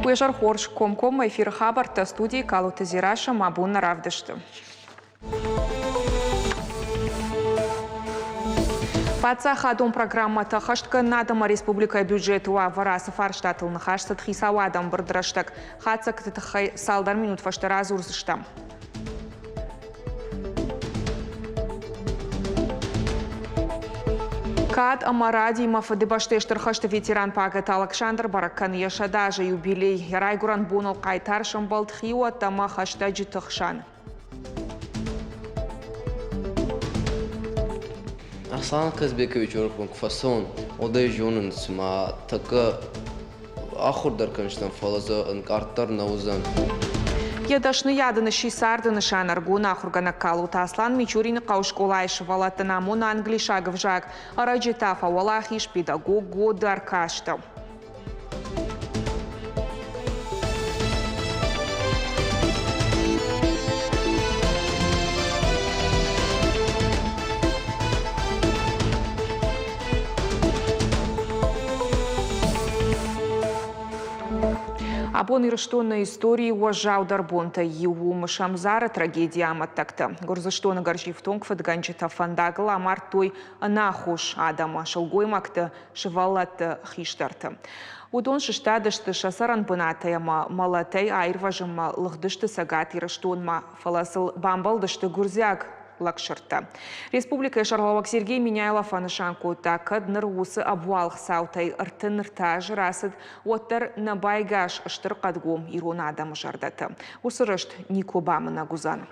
Уежар хорш комком эфир хабарта студии Калута Зираша Мабуна Равдышты. Паца хадом программа тахаштка надама республика бюджет уа варасы фарштатыл нахашсат хисавадам бырдраштак хацак тахай салдар минут фаштара зурзыштам. Кад Амаради мафадебаштештер хашты ветеран пагат Александр Баракан яшадажа юбилей райгуран бунал кайтар шамбалт хиуа тама хашта житахшан. Арслан Казбекович Оркун фасон одай жонын сма така ахурдар канштан фалаза анкартар наузан. Едашны ядыны шисардыны шанаргуна ахургана Калута Аслан Мичурин каушколайш валатына муна англишагов жак араджитафа валахиш педагог годы аркашта. Абон ирштона истории уажал дарбонта его мышамзара трагедия аматтакта. Горзаштона горжив тонгфат ганчита фандагла мартой нахуш адама шалгой макта шевалат хиштарта. Удон шиштадышты шасаран бынатаяма малатай айрважыма лыхдышты сагат ирштонма фаласыл бамбалдышты гурзяг лакшырта. Республика Шарловак Сергей Миняйлов анышанку такад нырвусы абуалх саутай ыртынырта жырасыд оттар набайгаш ыштыр кадгом ирона адам жардаты. Усырышт Никобамына гузан.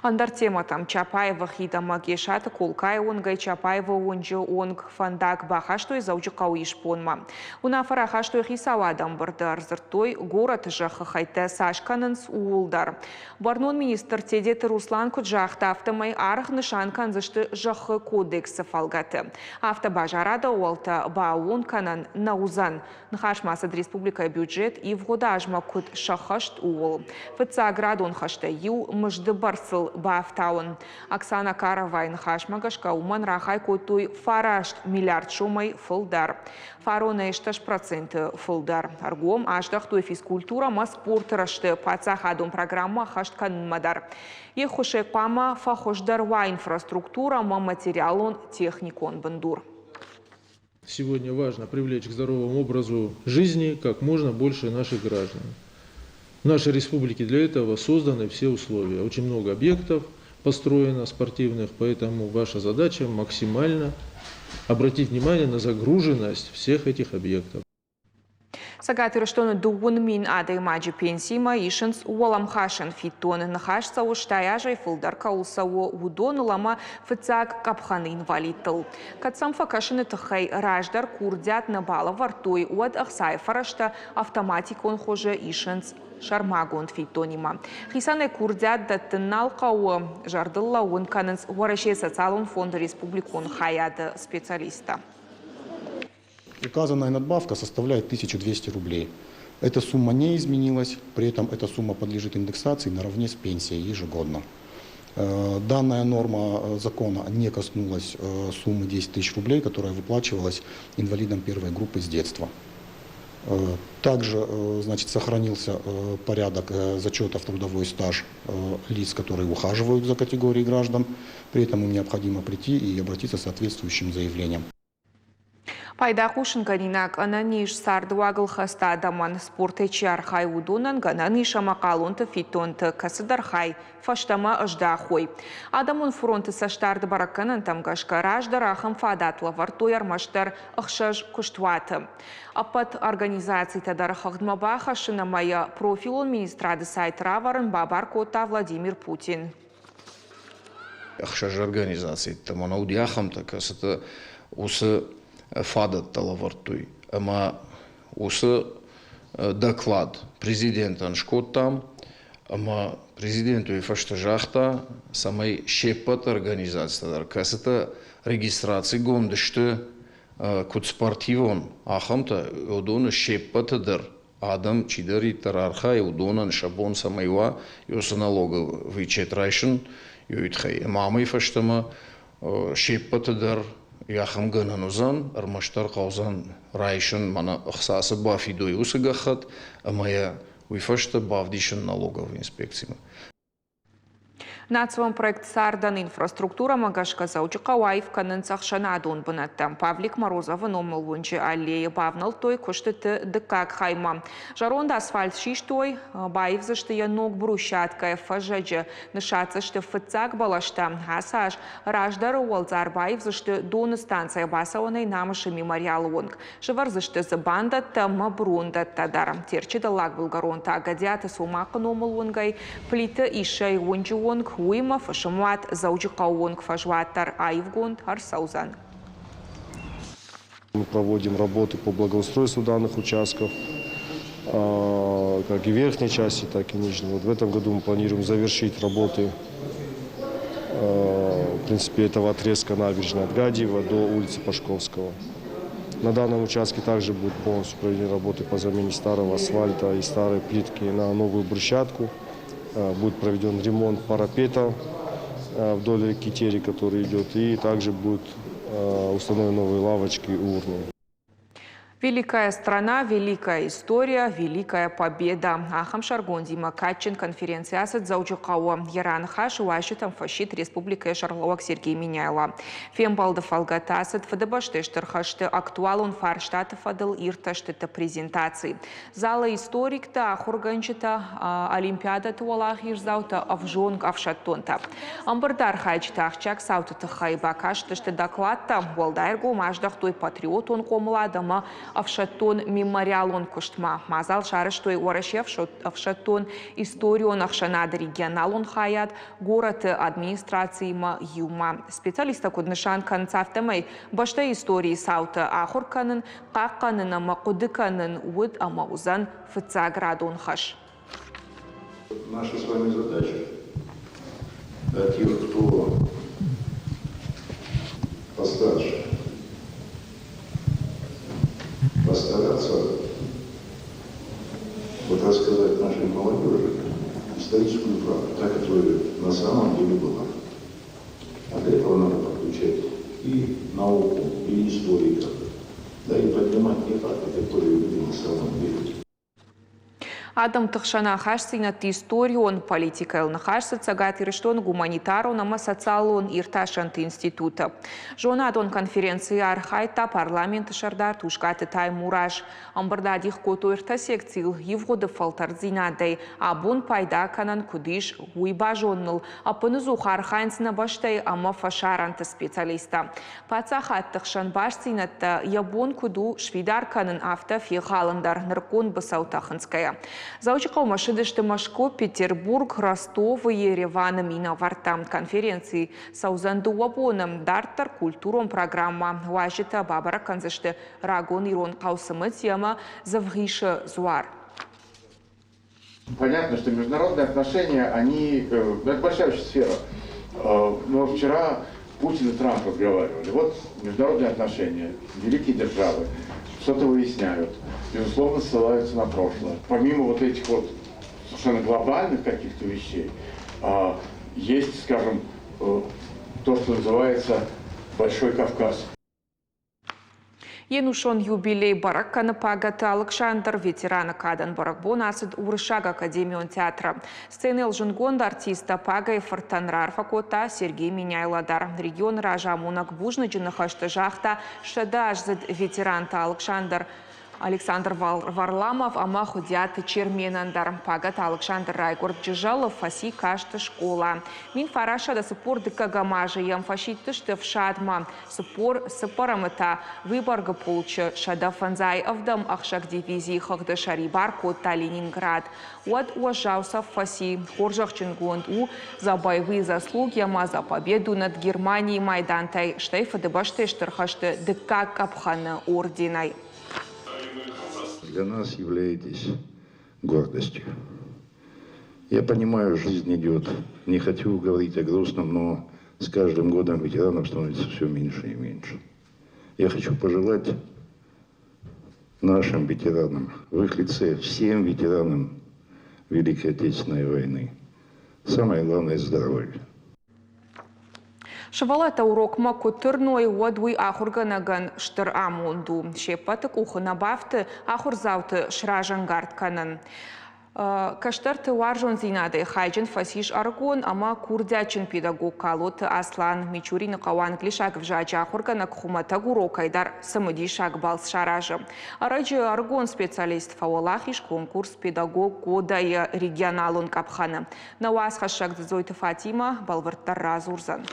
Андар тема там Чапаева хита магешата колкай онгай Чапаева онжы онг фандак бахаштой заучы кауиш понма. Унафара хаштой хисавадам бырдар зыртой город жахы хайта сашканынс уулдар. Барнон министр тедеті Руслан Куджахта автомай арх нышанкан зышты жахы кодексы фалгаты. Автобажарада уалта баун канан наузан. Нхашмасад республика бюджет и вгодажма куд шахашт уул. Фыцаградон хашта ю мжды барсыл Бафтаун. Оксана Каравайн хашмагашка уман рахай котуй фарашт миллиард шумай фылдар. Фарона эшташ проценты фылдар. Аргом аждах той физкультура ма спорт рашты паца хадом программа хашткан мадар. Ехуше пама фахождар ва инфраструктура ма материалон техникон бандур. Сегодня важно привлечь к здоровому образу жизни как можно больше наших граждан. В нашей республике для этого созданы все условия. Очень много объектов построено спортивных, поэтому ваша задача максимально обратить внимание на загруженность всех этих объектов. Сагатыр что дугун мин адай маджи пенсима ишенс уолам хашен фитон нахашса уштаяжай фулдар каулсао удон лама фыцак капханы инвалидтыл. Катсам факашыны тахай раждар курдят набала вартой уад ахсай фарашта автоматикон хоже ишенс шармагон фитонима. Хисаны курдят даттынал кауы жардылла он канынс варашей социалон фонда республикон хаяды специалиста. Указанная надбавка составляет 1200 рублей. Эта сумма не изменилась, при этом эта сумма подлежит индексации наравне с пенсией ежегодно. Данная норма закона не коснулась суммы 10 тысяч рублей, которая выплачивалась инвалидам первой группы с детства. Также сохранился порядок зачета в трудовой стаж лиц, которые ухаживают за категорией граждан. При этом им необходимо прийти и обратиться с соответствующим заявлением. Пайда хушынганинак ананиш сардуагыл хаста адаман спортечи архай удунан гананиша макалонты фитонты касыдархай фаштама аждахой. Адамун фронты саштарды бараканан тамгашка раждарахам фадатлы вартой армаштар ахшаж куштваты. Апат организации тадарахагдмаба хашынамая профилон министрады сайтра варын бабар кота Владимир Путин. Ахшаж организации тамана удяхамта касыты усы фадат талавартуй. Ама усы доклад президента шкоттам, ама президенту и фаштажахта самой шепат организация. Касыты регистрации гондышты куд спортивон ахамта удоны шепатыдыр. Адам чидари тарарха и удонан шабон самайва юсы налоговый четрайшин юитхай. Мамой фаштама шепатыдыр яхам гынанузан, армаштар каузан райшин мана хсасы бафидой усыгахат, моя уйфашта бавдишин налоговой инспекции. Национ проект Сардан инфраструктура Магашка Заучикауаев Канынцахшана Адун Бунаттам Павлик Морозов номал вунчи аллея Бавнал той куштыты дыкак хайма. Жаронда асфальт шиштой, баев заштыя ног брусчатка фажаджа, нышаца шты фыцак балашта, асаж, раждар уалзар баев зашты дона станция басауанай намышы мемориал вонг. Шывар зашты забанда тама брунда тадарам. Терчи далак булгаронта агадята сумака номал вонгай, плита ишай вунчи вонг, Уима фашамуат заучикауонг фажваттар айвгунд арсаузан. Мы проводим работы по благоустройству данных участков, как и верхней части, так и нижней. Вот в этом году мы планируем завершить работы в принципе, этого отрезка набережной от Гадьева до улицы Пашковского. На данном участке также будут полностью проведены работы по замене старого асфальта и старой плитки на новую брусчатку. Будет проведен ремонт парапета вдоль реки Тери, который идет, и также будут установлены новые лавочки и урны. Великая страна, великая история, великая победа. Ахам Шаргонди Макачин конференция с Заучикауа. Яран Хаш Уашитам фашит Республика Шарловак Сергей Миняйла. Фембалда Фалгатасет Фадабаштештер Хаште актуалун фарштата Фадал Ирташтета презентации. Зала историк-то Хурганчита Олимпиада Туалах Ирзаута Авжонг Авшаттонта. Амбардар Хайчта Ахчак Саутата Хайбакаштеште докладта Волдайргу Маждах той патриот он комладама Авшаттон мемориалон куштма. Мазал шарыштой орашев Авшаттон историон Ахшанада регионалон хаят город администрации ма юма. Специалиста куднышан концавтамай башта истории саута ахурканын, қаққанын ама кудыканын уд ама узан фыцаградон хаш. Наша с вами задача тех, кто постарше, постараться вот рассказать нашей молодежи историческую правду, та, которая на самом деле была. А для этого надо подключать и науку, и историков, да и поднимать те факты, которые были на самом деле. Адам тахшана хашсина историон политика нахашса цагат ириштон гуманитарон ама социалон ирташант института. Жонадон конференции архайта парламент шардар тушкаты тай мураш. Амбардадих кото ирта секцил евгоды фалтарзинадей абун пайда канан кудиш уйбажонныл. Апынызу хархайнсына баштай ама фашаранты специалиста. Пацахат тахшан башсинатта ябон куду швидар канан авто фихаландар ныркон басаутаханская. Заучикау машидышты Машко, Петербург, Ростов и Ереван мина вартам конференции Саузанду Вабоном Дартар культуром программа Важита Бабара Канзашты Рагон Ирон Каусамы тема Завгиша Зуар. Понятно, что международные отношения, это большая очень сфера. Но вчера Путин и Трамп разговаривали. Вот международные отношения, великие державы, что-то выясняют. Безусловно, ссылаются на прошлое. Помимо вот этих вот совершенно глобальных каких-то вещей, есть, скажем, то, что называется Большой Кавказ. Енушон юбилей баракканы пагата Александр ветерана кадан баракбон асыд урышаг академион театра. Сцены лжингонда артиста пагай фортанрар факота Сергей Миняйладар. Регион ражамунак бужныджины хашты жахта шадажзыд ветеранта Александр Варламов, ама худят черменандар. Пагат Александр Райгорд Джижалов, фаси кашта школа. Мин фараша да супор дыкагамажа, ям фашиты штыв шадма. Супор сыпарамыта выборга полча шада фанзай авдам ахшак дивизии хагда шарибар кота Ленинград. Уад уважался фаси хоржах чингонд у за боевые заслуги, ама за победу над Германией майдантай. Штейфа дебашты штырхашты дыкак абхана орденай. Для нас являетесь гордостью. Я понимаю, жизнь идет. Не хочу говорить о грустном, но с каждым годом ветеранов становится все меньше и меньше. Я хочу пожелать нашим ветеранам, в их лице всем ветеранам Великой Отечественной войны, самое главное – здоровье. Шавалата урокма кутырной уадуй ахурганаган штыр амунду. Шепатык ухына бафты ахурзауты шражангартканын. Каштарты варжон зинады хайджин фасиш аргон, ама курдячин педагог калот Аслан Мичурин каван клишак вжача ахурганак хуматаг урокайдар самодишак балс шаражы. Арайджи аргон специалист фауалахиш конкурс педагог года и регионалун капхана. Навас хашак дзойты Фатима балварттар разурзан.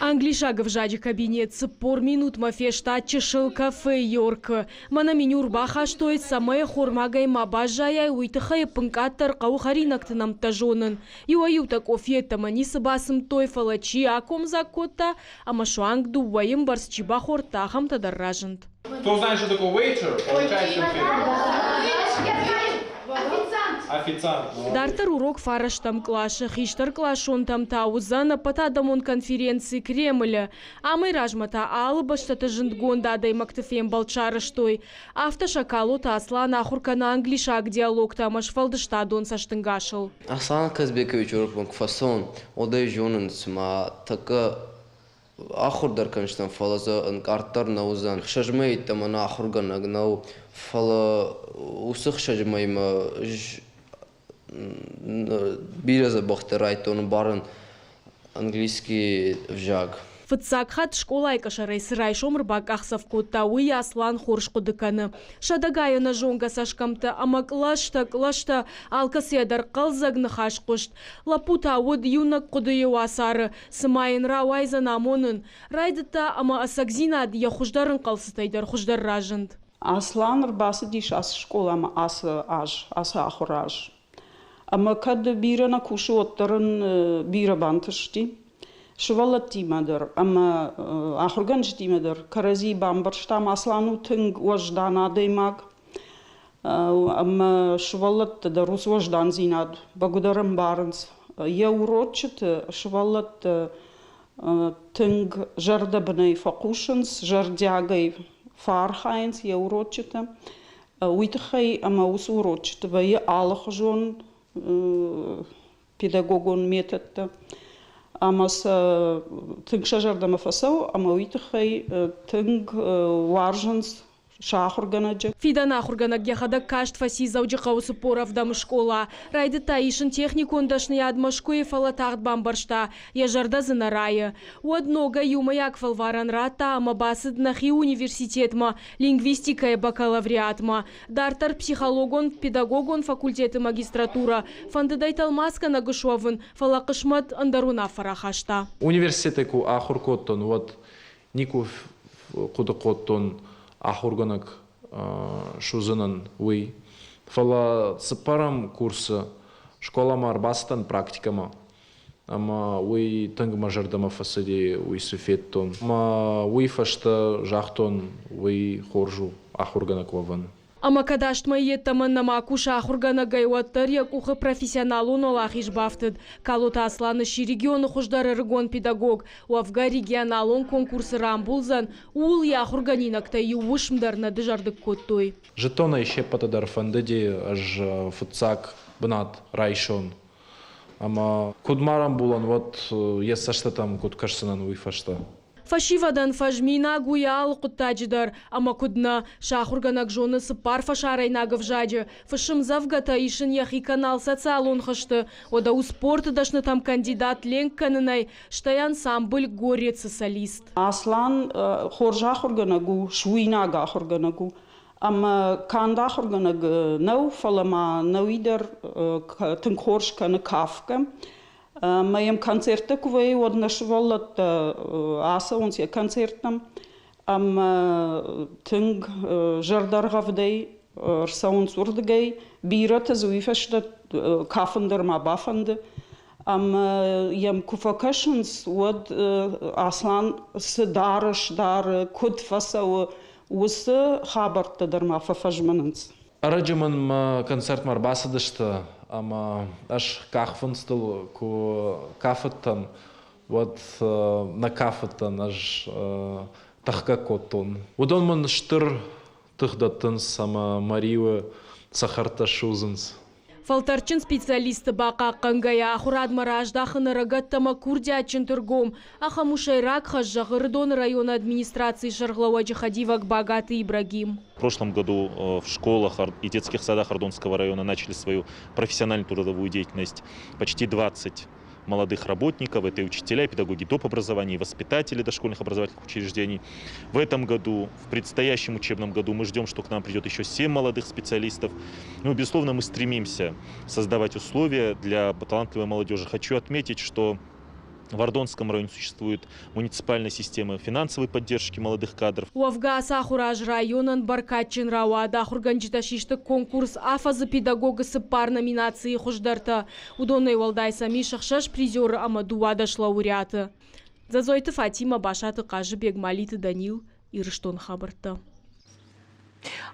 Англишаг в жади кабинет пор минут мафешта чешил кафе Йорк. Мана менюр баха что и самая хормагай мабажая уйтахая пынкаттар каухаринак нам тажонын. Юаюта кофе тамани сабасым той фалачи аком закота, а машуанг дуваем барсчиба хортахам тадарражент. Кто знает, что такое waiter, получает конфету. Официант. Дартер урок фараштам клаша, хиштар клашон там таузана патадамон конференции Кремля. А мы ражмата алба что-то жендгонда дай мактефем балчара штой. Автошакалота Аслан ахуркана англишак диалог там аж фалдыштадон саштынгашыл. Аслан Казбекович урок фасон, одай жонын сма така ахурдар конечно фалаза анкартар наузан. Шажмей там она ахургана гнау фала усых шажмейма Биреза Бахтерайтон барн английский вжаг. Фыцакхат школа кашарай сырай шомр бакахсав коттауи Аслан хоршкудыканы. Шадагайына жонга сашкамта амак лашта алкаседар қалзагны хашкушт. Лапута ауд юнак кудыю асары сымайын рауайза намонын. Райдыта ама асакзинад я хуждарын қалсытайдар хуждар ражынд. Аслан рбасы диш ас школа ама асы ахураж. Ама кад бирана кушу оттарын бира бантышти. Швалат тимадыр, ама ахурган жтимадыр. Карази бамбарштам Аслану тынг вождан адаймаг. Ама швалат да рус вождан зинад. Благодарам барынс. Я урочит швалат тынг жардабнай факушенс, жардягай фархайнс, я урочита. Уйтахай ама ус урочит. Вая алах жон педагогон методта. Амас тынг шажардама фасау, ама уйтахай тынг варжанс шахурганаджа. Фидана ахурганак яхада кашт фаси зауджи қаусы поравдам школа. Райды таишын техникон дашны адмашкуе фалатағд бамбаршта. Яжарда зынарайы. Уаднога юмаяк фалваран рата, ама басыднахи университетма, лингвистикая бакалавриатма. Дартар психологон, педагогон факультеты магистратура. Фандадайталмаска нагышуавын, фалақышмат андаруна фарахашта. Университетеку ахуркоттон, вот нику кудыкоттон, ахурганак шузанан уй. Фала цепарам курса школа арбастан практикама. Ама уй тынг мажардама фасади уй суфеттон. Ама уй фашта жахтон уй хоржу ахурганак ваван. Ама кадаштма еттамын намакуша ахургана гайуаттар якуха профессионалун олахиш бафтыд. Калота Асланы регионы хуждары рыгон педагог. Уавга регионалун конкурсы рамбулзан. Ул я ахурганинакта ювышмдарна дыжардык коттой. Жетона еще патадар фандеди аж футсак бнат райшон. Ама кудмарам булан вот есашта там кудкашсанан уйфашта. Фашивадан фажмина гуял куттаджидар, ама кудна шахурганак жоны сыпар фашарайнага вжаджи. Фашым завгата ишын яхи канал социалон хашты. Ода у спорта дашны там кандидат ленг канынай, штаян самбыль горец солист. Аслан хоржа хурганагу, шуинага хурганагу. Ама канда хурганаг нау фалама науидер тынг хорш каны кафка. Моем концерте кувей однашвалат аса онсия концертам тынг жардаргавдей рсаун сурдгей бирата зуифашта кафандер ма бафанды ям куфакашнс од Аслан сдарыш дар кудфаса усы хабарта дарма фафажманынс. Араджаман концерт марбасадышта. Ама аж кахфанстыл ку кафаттан вот на кафаттан аж тахка коттон. Удон ман штыр тыхдаттын сама Мариуэ сахарта шузынс. Фалтарчин специалисты бақа қангая ахурад маражда хынырагаттама курдячин тургом, ахамушайрак хажжағырдон район администрации Шарглава Джихадивак Багатый Ибрагим. В прошлом году в школах и детских садах Ардонского района начали свою профессиональную трудовую деятельность почти 20 молодых работников, это и учителя, и педагоги доп. Образования, и воспитатели дошкольных образовательных учреждений. В этом году, в предстоящем учебном году, мы ждем, что к нам придет еще 7 молодых специалистов. Ну, безусловно, мы стремимся создавать условия для талантливой молодежи. Хочу отметить, что в Ардонском районе существует муниципальная система финансовой поддержки молодых кадров. Уавгас ахураж районан баркатчин рауада ахурганджиташишты конкурс афазы педагогасы пар номинации хуждарта. Удонной валдайса мишахшаш призеры амадуадаш лауреаты. Зазойты Фатима Башаты Кажы Бегмалиты Данил Ирштон Хабарта.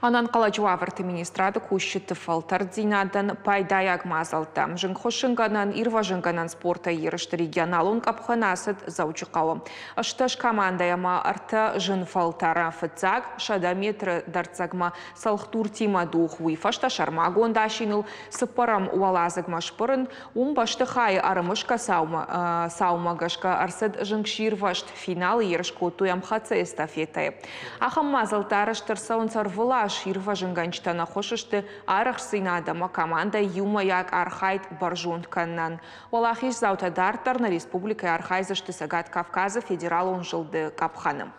Анан қалажуавырты министрады күшітті фалтар дзинадан пайдаяг мазалта. Жыңхошынганан ирважынганан спорта ерішті регионалун капханасыд заучықауы. Ашташ командаяма арта жын фалтара фыцаг, шада метры дарцагма салхтур тима дух уйфашта шармагон дашиныл сыпарам уалазыгма шпырын, башты хай арымышка саумагашка арсыд жыңширвашт финал ерішко туямхацы эстафетай. Ахам мазалтары штырсаун Влаш ирважынганчта нахошышты арахсинадама команда юмаяк архайт баржунтканнан. Олахиш заутадартар на республика архайзашты Сагат Кавказа федерал он жылды капханым.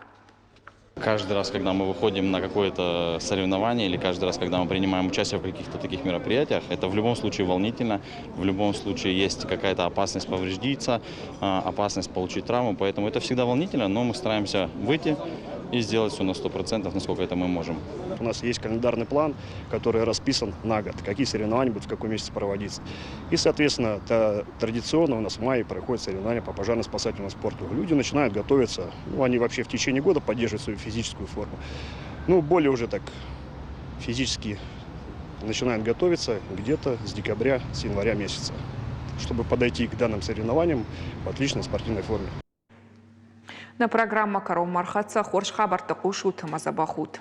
Каждый раз, когда мы выходим на какое-то соревнование или каждый раз, когда мы принимаем участие в каких-то таких мероприятиях, это в любом случае волнительно, в любом случае есть какая-то опасность повредиться, опасность получить травму, поэтому это всегда волнительно, но мы стараемся выйти и сделать все на 100%, насколько это мы можем. У нас есть календарный план, который расписан на год, какие соревнования будут в каком месяце проводиться. И, соответственно, традиционно у нас в мае проходят соревнования по пожарно-спасательному спорту. Люди начинают готовиться, они вообще в течение года поддерживают свою физическую форму. Более уже так физически начинают готовиться где-то с декабря, с января месяца, чтобы подойти к данным соревнованиям в отличной спортивной форме. На программа «Каром Мархаца» Хорш Хабарта Кушут Мазабахут.